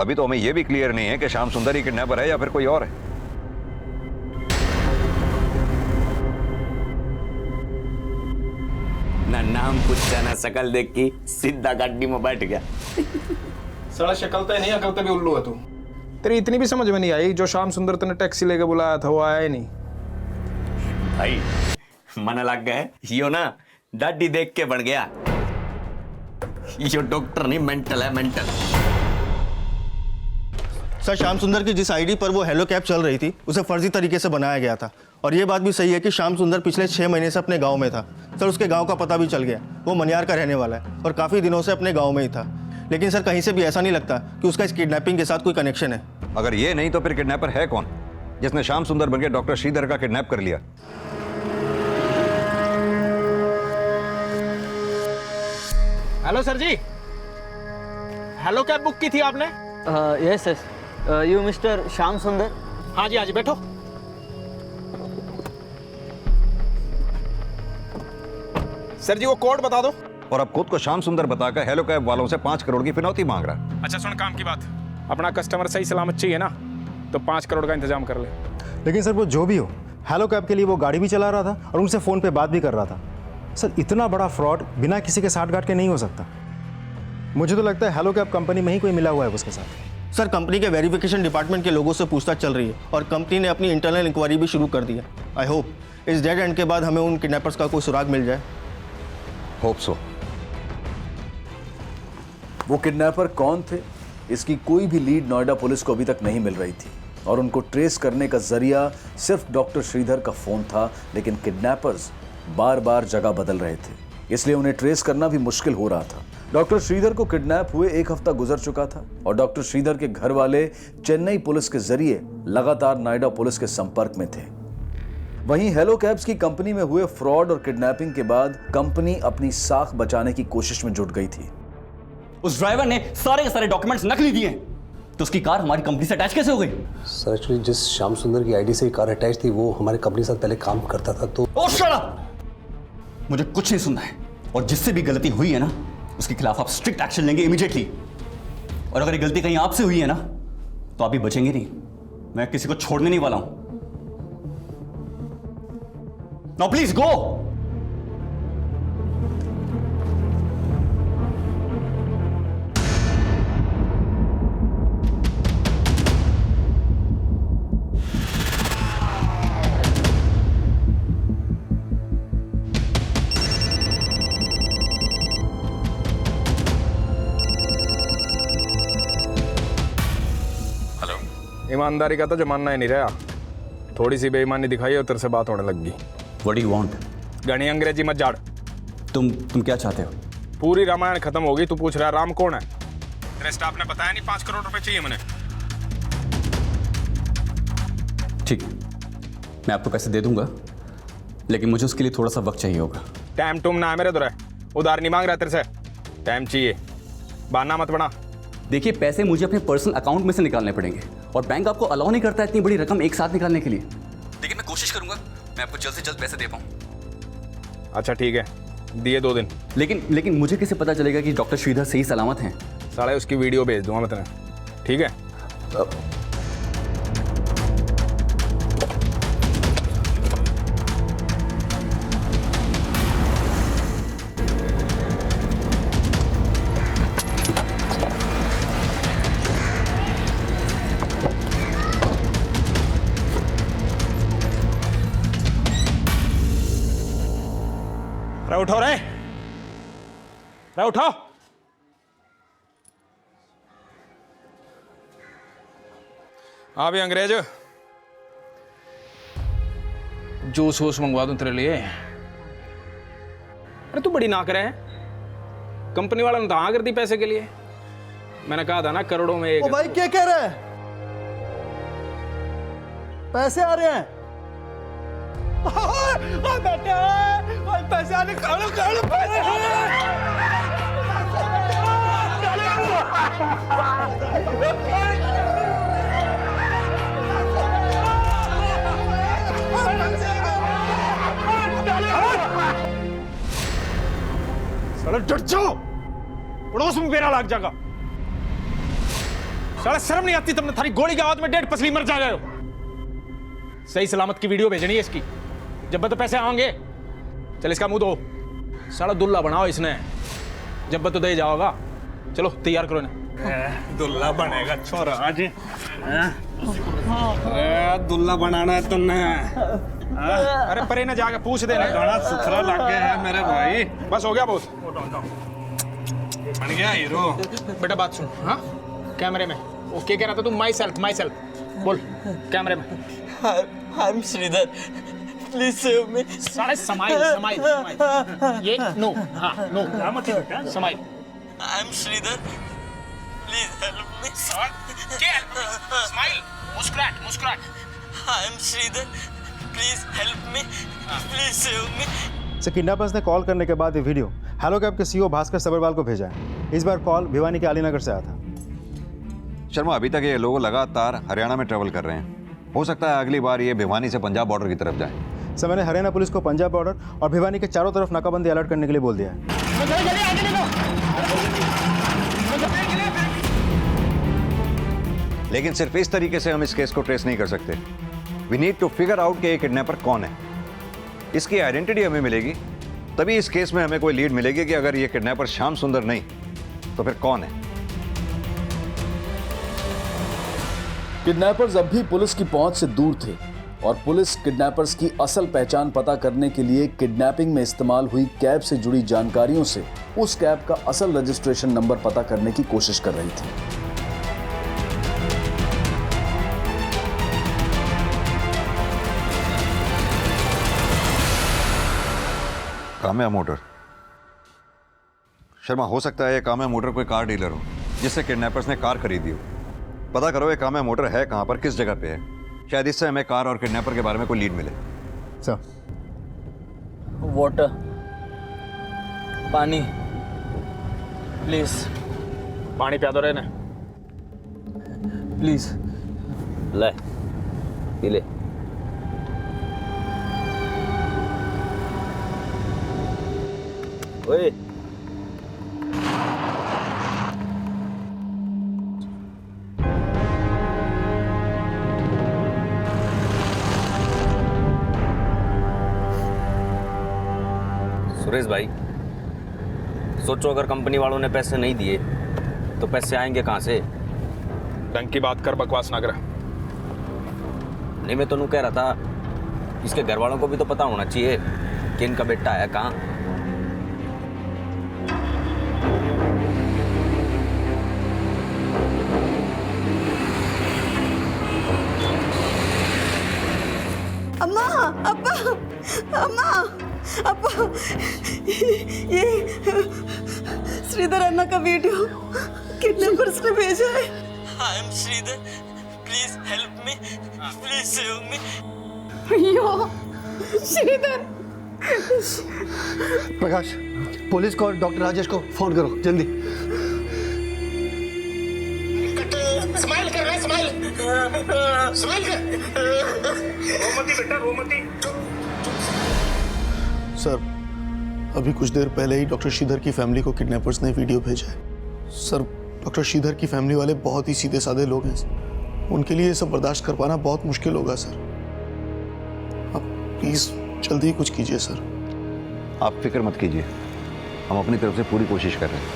अभी तो हमें यह भी क्लियर नहीं है कि श्याम सुंदर ही किडनैपर है या फिर कोई और है। ना नाम पूछा ना शकल देख के सीधा गाड़ी में बैठ गया। साला शक्ल तो नहीं, अकल तो भी उल्लू है तू। तेरी इतनी भी समझ में नहीं आई, जो श्याम सुंदर तने टैक्सी लेके बुलाया था वो आया ही नहीं। भाई मन लग गया यो ना दाढ़ी देख के बन गया। यो डॉक्टर नहीं, मेंटल है, मेंटल। सर, श्याम सुंदर की जिस आईडी पर वो हेलो कैब चल रही थी उसे फर्जी तरीके से बनाया गया था। और ये बात भी सही है कि श्याम सुंदर पिछले 6 महीने से अपने गांव में था। सर, उसके गांव का पता भी चल गया, वो मनियार का रहने वाला है और काफ़ी दिनों से अपने गांव में ही था। लेकिन सर, कहीं से भी ऐसा नहीं लगता कि उसका इस किडनैपिंग के साथ कोई कनेक्शन है। अगर ये नहीं तो फिर किडनैपर है कौन जिसने श्याम सुंदर बनकर डॉक्टर श्रीधर का किडनैप कर लिया? हेलो सर जी, हेलो कैब बुक की थी आपने? Yes yes, you mister Shyam Sundar? हाँ जी हाँ जी, बैठो। सर जी वो कोड बता दो। और अब खुद को श्याम सुंदर बताकर हेलो कैब वालों से 5 करोड़ की फिनौती मांग रहा है। अच्छा सुन, काम की बात, अपना कस्टमर सही सलामत चाहिए ना, तो 5 करोड़ का इंतजाम कर ले। लेकिन सर वो जो भी हो, हेलो कैब के लिए वो गाड़ी भी चला रहा था और उनसे फ़ोन पे बात भी कर रहा था। सर, इतना बड़ा फ्रॉड बिना किसी के साथ गांठ के नहीं हो सकता। मुझे तो लगता है हेलो कैब कंपनी में ही कोई मिला हुआ है उसके साथ। सर, कंपनी के वेरिफिकेशन डिपार्टमेंट के लोगों से पूछताछ चल रही है और कंपनी ने अपनी इंटरनल इंक्वायरी भी शुरू कर दी है। आई होप इस डेड एंड के बाद हमें उन किडनैपर्स का कोई सुराग मिल जाए। Hope so. वो किडनैपर कौन थे, इसकी कोई भी लीड नोएडा पुलिस को अभी तक नहीं मिल रही थी और उनको ट्रेस करने का जरिया सिर्फ डॉक्टर श्रीधर का फोन था। लेकिन किडनैपर्स बार बार जगह बदल रहे थे, इसलिए उन्हें ट्रेस करना भी मुश्किल हो रहा था। डॉक्टर श्रीधर को किडनैप हुए 1 हफ्ता गुजर चुका था और डॉक्टर श्रीधर के घर वाले चेन्नई पुलिस के जरिए लगातार नोएडा पुलिस के संपर्क में थे। वहीं हेलो कैब्स की कंपनी में हुए फ्रॉड और किडनैपिंग के बाद कंपनी अपनी साख बचाने की कोशिश में जुट गई थी। उस ड्राइवर ने सारे के सारे डॉक्यूमेंट्स नकली दिए, तो उसकी कार हमारी कंपनी से अटैच कैसे हो गई? सर, एक्चुअली जिस श्याम सुंदर की आईडी से कार अटैच थी वो हमारे कंपनी के साथ पहले काम करता था। तो ओह शट अप! मुझे कुछ नहीं सुनना है, और जिससे भी गलती हुई है ना उसके खिलाफ आप स्ट्रिक्ट एक्शन लेंगे इमीडिएटली। और अगर ये गलती कहीं आपसे हुई है ना तो आप भी बचेंगे नहीं। मैं किसी को छोड़ने नहीं वाला हूं। Now please go. ईमानदारी का तो जमाना ही नहीं रहा, थोड़ी सी बेईमानी दिखाई और तेरे से बात होने लग गई। What do you want? घनी अंग्रेजी मत झाड़। तुम क्या चाहते हो? पूरी रामायण खत्म होगी, तू पूछ रहा है राम कौन है? तेरे स्टाफ ने बताया नहीं 5 करोड़ रुपए चाहिए मैंने। ठीक, मैं आपको पैसे दे दूंगा, लेकिन मुझे उसके लिए थोड़ा सा वक्त चाहिए होगा। टाइम टूम ना है मेरे दुरा, उधार नहीं मांग रहा तेरे से, टाइम चाहिए, बहाना मत बना। देखिए, पैसे मुझे अपने पर्सनल अकाउंट में से निकालने पड़ेंगे और बैंक आपको अलाउ नहीं करता इतनी बड़ी रकम एक साथ निकालने के लिए। लेकिन मैं कोशिश करूंगा मैं आपको जल्द से जल्द पैसे दे पाऊं। अच्छा ठीक है, दिए 2 दिन। लेकिन मुझे कैसे पता चलेगा कि डॉक्टर श्रीधर सही सलामत हैं? साले उसकी वीडियो भेज दूंगा मैं तुम्हें, ठीक है? उठो रे, उठो। हाँ भी अंग्रेज, जूस वूस मंगवा दूं तेरे लिए। अरे तू बड़ी ना करे, कंपनी वाला ने तो हाँ कर दी पैसे के लिए। मैंने कहा था ना करोड़ों में एक। ओ भाई क्या कह रहा है? पैसे आ रहे हैं। बेटे पैसे आने खाओ पैसे। साला डट जाओ, पड़ोस में मेरा लग जाएगा। साला शर्म नहीं आती तुमने? थारी गोली के आवाज में डेढ़ पसली मर जा रहे हो। सही सलामत की वीडियो भेजनी है इसकी, जब तो पैसे आएंगे। चल इसका मुंह दो, साला दुल्ला बनाओ इसने, जब तो दे जाओगा। चलो तैयार करो इन्हें। दुल्ला बनेगा छोरा आज। दुल्ला बनाना है तुमने? अरे परे ना जाके पूछ देना। गाना सुथरा लग गया है मेरे भाई। बस हो गया बहुत, बन गया हीरो। बेटा बात सुन। हाँ कैमरे में वो क्या कह रहा था तू? माई सेल्फ बोल कैमरे में। I am Sridhar, please save me. सारे समाइल ये नो। हाँ no smile. I am Sridhar, please help me. Smile, मुस्कुराहट। I am Sridhar, please help me, please save me. से किडनैपर्स ने कॉल करने के बाद ये वीडियो हेलो कैब के सीईओ भास्कर सबरवाल को भेजा है। इस बार कॉल भिवानी के अलीनगर से आया था। शर्मा, अभी तक ये लोग लगातार हरियाणा में ट्रेवल कर रहे हैं। हो सकता है अगली बार ये भिवानी से पंजाब बॉर्डर की तरफ जाए। सर मैंने हरियाणा पुलिस को पंजाब बॉर्डर और भिवानी के चारों तरफ नाकाबंदी अलर्ट करने के लिए बोल दिया है। लेकिन सिर्फ इस तरीके से हम इस केस को ट्रेस नहीं कर सकते। We need to figure out कि ये किडनैपर कौन है। इसकी आइडेंटिटी हमें मिलेगी तभी इस केस में हमें कोई लीड मिलेगी कि अगर ये किडनैपर श्याम सुंदर नहीं तो फिर कौन है। किडनैपर्स अब भी पुलिस की पहुंच से दूर थे और पुलिस किडनैपर्स की असल पहचान पता करने के लिए किडनैपिंग में इस्तेमाल हुई कैब से जुड़ी जानकारियों से उस कैब का असल रजिस्ट्रेशन नंबर पता करने की कोशिश कर रही थी। काम्या मोटर। शर्मा, हो सकता है ये काम्या मोटर कोई कार डीलर हो जिससे किडनैपर्स ने कार खरीदी हो। पता करो ये काम्या मोटर है कहां पर, किस जगह पे है। शायद इससे हमें कार और किडनैपर के बारे में कोई लीड मिले। सर वाटर, पानी प्लीज। पानी पिया दो रे ना प्लीज। ले पी ले। ओए सुरेश भाई, सोचो अगर कंपनी वालों ने पैसे नहीं दिए तो पैसे आएंगे कहाँ से? ढंग की बात कर, बकवास ना कर। नहीं, मैं तो कह रहा था इसके घर वालों को भी तो पता होना चाहिए कि इनका बेटा है कहाँ। अम्मा, अब्बा, अम्मा, अब्बा, ये श्रीधर अन्ना का वीडियो किडनैपर्स ने भेजा है। I am Sridhar, please help me, please save me. यो श्रीधर। प्रकाश, पुलिस को और डॉक्टर राजेश को फोन करो जल्दी। स्माइल कर रहा है, स्माइल कर। रोमती बेटा, रोमती। सर, अभी कुछ देर पहले ही डॉक्टर श्रीधर की फैमिली को किडनैपर्स ने वीडियो भेजा है। सर, डॉक्टर श्रीधर की फैमिली वाले बहुत ही सीधे साधे लोग हैं। उनके लिए ये सब बर्दाश्त कर पाना बहुत मुश्किल होगा सर। आप प्लीज जल्दी ही कुछ कीजिए सर। आप फिक्र मत कीजिए, हम अपनी तरफ से पूरी कोशिश कर रहे हैं।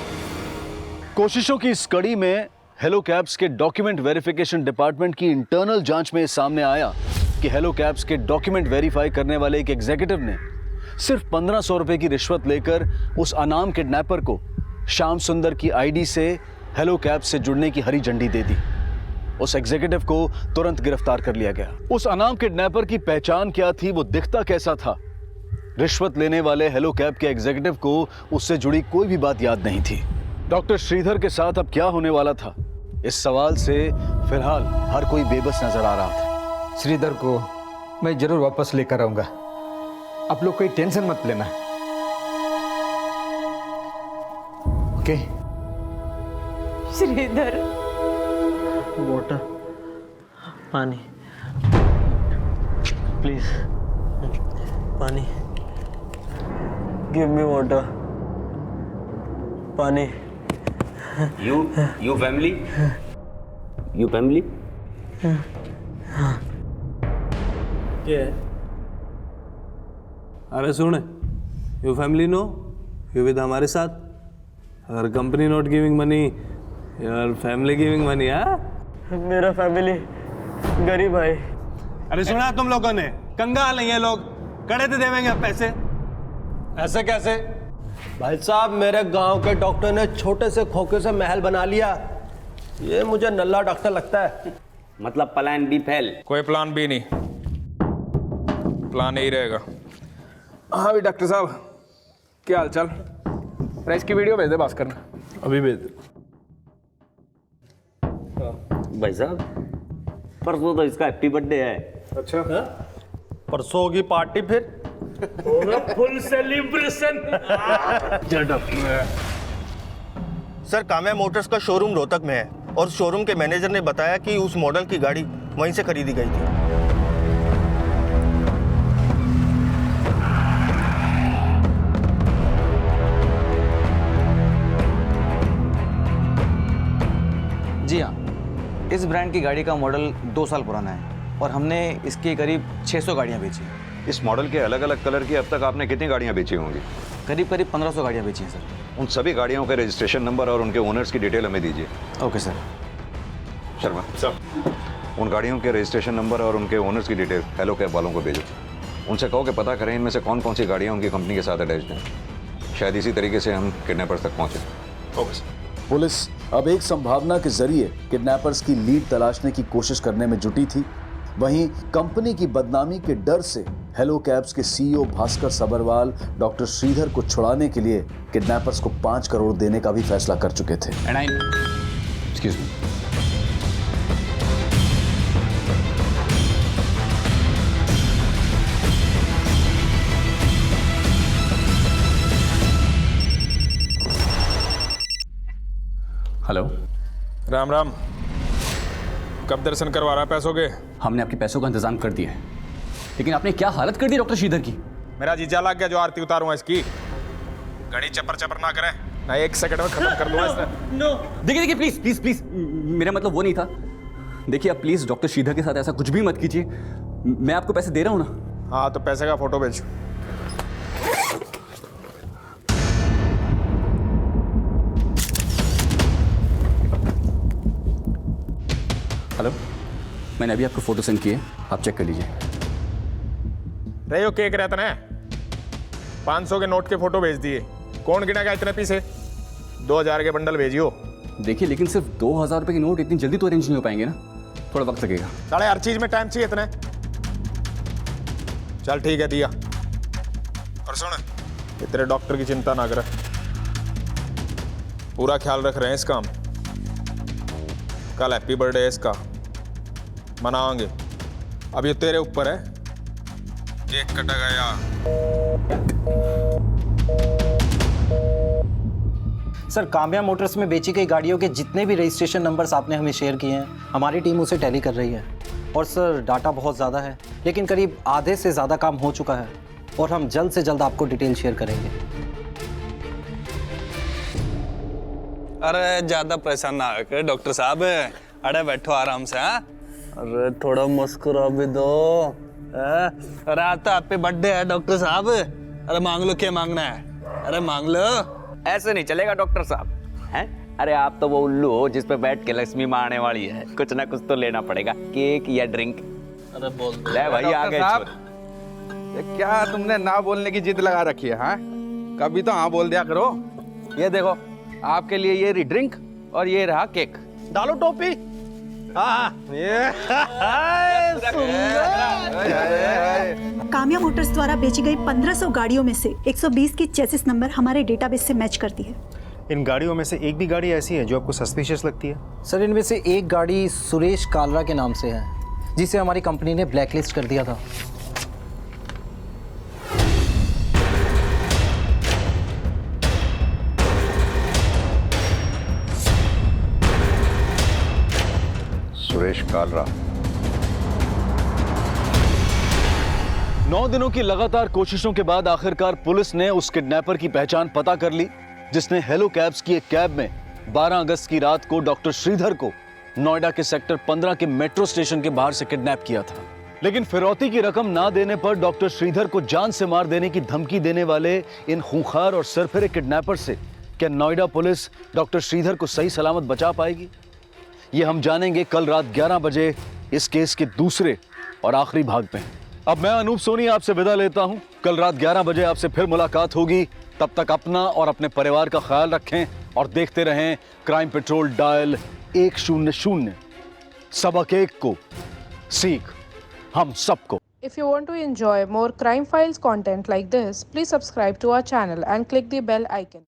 कोशिशों की इस कड़ी में हेलो कैब्स के डॉक्यूमेंट वेरिफिकेशन डिपार्टमेंट की इंटरनल जांच में सामने आया कि हेलो कैब्स के डॉक्यूमेंट वेरीफाई करने वाले एक एग्जीक्यूटिव ने सिर्फ 1500 रुपए की रिश्वत लेकर उस अनाम किडनैपर को श्याम सुंदर की आईडी से हेलो कैब्स से जुड़ने की हरी झंडी दे दी। उस एग्जीक्यूटिव को तुरंत गिरफ्तार कर लिया गया। उस अनाम किडनैपर की पहचान क्या थी, वो दिखता कैसा था, रिश्वत लेने वाले हेलो कैब के एग्जीक्यूटिव को उससे जुड़ी कोई भी बात याद नहीं थी। डॉक्टर श्रीधर के साथ अब क्या होने वाला था, इस सवाल से फिलहाल हर कोई बेबस नजर आ रहा था। श्रीधर को मैं जरूर वापस लेकर आऊंगा, आप लोग कोई टेंशन मत लेना। ओके? श्रीधर। वाटर, पानी प्लीज, पानी। Give me water. पानी। You family? You family? क्या है? अरे सुन, you family no, you with हमारे साथ, अगर कंपनी नॉट गिविंग मनी, यार फैमिली गिविंग मनी। हाँ, मेरा फैमिली गरीब है। अरे सुना तुम लोगों ने, कंगाल नहीं है लोग, कड़े तो देवेंगे अब पैसे। ऐसे कैसे? भाई साहब, मेरे गांव के डॉक्टर ने छोटे से खोखे से महल बना लिया। ये मुझे नल्ला डॉक्टर लगता है। मतलब प्लान बी फेल। कोई प्लान बी नहीं, प्लान यही रहेगा। हाँ भी डॉक्टर साहब, क्या हाल चाल? रेस की वीडियो भेज दे भास्कर ने। अभी भेज दे। भाई साहब, परसों तो इसका हैप्पी बर्थडे है। अच्छा, परसों होगी पार्टी फिर? Full celebration. Sir, Kamya Motors का शोरूम रोहतक में है और शोरूम के मैनेजर ने बताया कि उस मॉडल की गाड़ी वहीं से खरीदी गई थी। जी हाँ, इस ब्रांड की गाड़ी का मॉडल 2 साल पुराना है और हमने इसकी करीब 600 गाड़ियाँ बेची। इस मॉडल के अलग अलग कलर की अब तक आपने कितनी गाड़ियाँ बेची होंगी? करीब 1500 गाड़ियाँ बेची हैं सर। उन सभी गाड़ियों के रजिस्ट्रेशन नंबर और उनके ओनर्स की डिटेल हमें दीजिए। Okay sir. शर्मा सर, उन गाड़ियों के रजिस्ट्रेशन नंबर और उनके ओनर्स की डिटेल हेलो कैब वालों को भेजो। उनसे कहो कि पता करें इनमें से कौन कौन सी गाड़ियाँ उनकी कंपनी के साथ अटैच्ड हैं। शायद इसी तरीके से हम किडनैपर्स तक पहुँचें। Okay sir. पुलिस अब एक संभावना के जरिए किडनैपर्स की लीड तलाशने की कोशिश करने में जुटी थी। वहीं कंपनी की बदनामी के डर से हेलो कैब्स के सीईओ भास्कर सबरवाल डॉक्टर श्रीधर को छुड़ाने के लिए किडनैपर्स को 5 करोड़ देने का भी फैसला कर चुके थे। Excuse me. Hello. Ram Ram. कब दर्शन करवा रहा है पैसों के? हमने आपके पैसों का इंतजाम कर दिया है, लेकिन आपने क्या हालत कर दी डॉक्टर श्रीधर की। मेरा जीजा लग गया जो आरती उतारूंगा इसकी। घड़ी चपर चपर ना करे, ना 1 सेकंड में खत्म कर दूंगा इसने। नो, देखिए प्लीज प्लीज प्लीज, मेरा मतलब वो नहीं था। देखिए आप प्लीज डॉक्टर श्रीधर के साथ ऐसा कुछ भी मत कीजिए। मैं आपको पैसे दे रहा हूँ ना। हाँ, तो पैसे का फोटो भेज। हेलो, मैंने अभी आपको फोटो सेंड किए, आप चेक कर लीजिए। रहे हो केक रहता ना, 500 के नोट के फोटो भेज दिए। कौन गिनेगा इतने पीसे? 2000 के बंडल भेजियो। देखिए लेकिन सिर्फ 2000 रुपए के नोट इतनी जल्दी तो अरेंज नहीं हो पाएंगे ना, थोड़ा वक्त लगेगा। साले हर चीज में टाइम चाहिए इतने। चल ठीक है, दिया। और सुन, तेरे डॉक्टर की चिंता ना कर, पूरा ख्याल रख रहे हैं इसका। कल हैप्पी बर्थडे है इसका, मनाएंगे। अब ये तेरे ऊपर है, केक कटा गया। सर, काम्या मोटर्स में बेची गई गाड़ियों के जितने भी रजिस्ट्रेशन नंबर्स आपने हमें शेयर किए हैं, हमारी टीम उसे टैली कर रही है। और सर, डाटा बहुत ज़्यादा है, लेकिन करीब आधे से ज़्यादा काम हो चुका है और हम जल्द से जल्द आपको डिटेल शेयर करेंगे। अरे ज्यादा परेशान ना होकर डॉक्टर साहब, अरे बैठो आराम से। हाँ, अरे थोड़ा मुस्कुरा भी दो। अरे आज तो हैप्पी बर्थडे है डॉक्टर साहब। अरे मांग लो, क्या मांगना है? अरे मांग लो। ऐसे नहीं चलेगा डॉक्टर साहब, हैं? अरे आप तो वो उल्लू हो जिस पे बैठ के लक्ष्मी माँ आने वाली है। कुछ ना कुछ तो लेना पड़ेगा, केक या ड्रिंक। अरे बोल ले भाई, आ गए। क्या तुमने ना बोलने की जिद लगा रखी है? हाँ, कभी तो हाँ बोल दिया करो। ये देखो, आपके लिए ये रही ड्रिंक और ये रहा केक। डालो टोपी। हाँ, काम्या मोटर्स द्वारा बेची गई 1500 गाड़ियों में से 120 की चेसिस नंबर हमारे डेटाबेस से मैच करती है। इन गाड़ियों में से एक भी गाड़ी ऐसी है जो आपको सस्पिशियस लगती है? सर, इनमें से एक गाड़ी सुरेश कालरा के नाम से है, जिसे हमारी कंपनी ने ब्लैकलिस्ट कर दिया था। सुरेश कालरा। 9 दिनों की लगातार कोशिशों के बाद आखिरकार पुलिस ने उस किडनैपर की पहचान पता कर ली जिसने हेलो कैब्स की एक कैब में 12 अगस्त की रात को डॉक्टर श्रीधर को नोएडा के सेक्टर 15 के मेट्रो स्टेशन के बाहर से किडनैप किया था। लेकिन फिरौती की रकम ना देने पर डॉक्टर श्रीधर को जान से मार देने की धमकी देने वाले इन खूंखार और सरफिरे किडनैपर से क्या नोएडा पुलिस डॉक्टर श्रीधर को सही सलामत बचा पाएगी? ये हम जानेंगे कल रात 11 बजे इस केस के दूसरे और आखिरी भाग में। अब मैं अनूप सोनी आपसे विदा लेता हूं। कल रात 11 बजे आपसे फिर मुलाकात होगी। तब तक अपना और अपने परिवार का ख्याल रखें और देखते रहें क्राइम पेट्रोल डायल 100। सबक एक को सीख हम सबको। If you want to enjoy more crime files content like this, please subscribe to our channel and click the bell icon.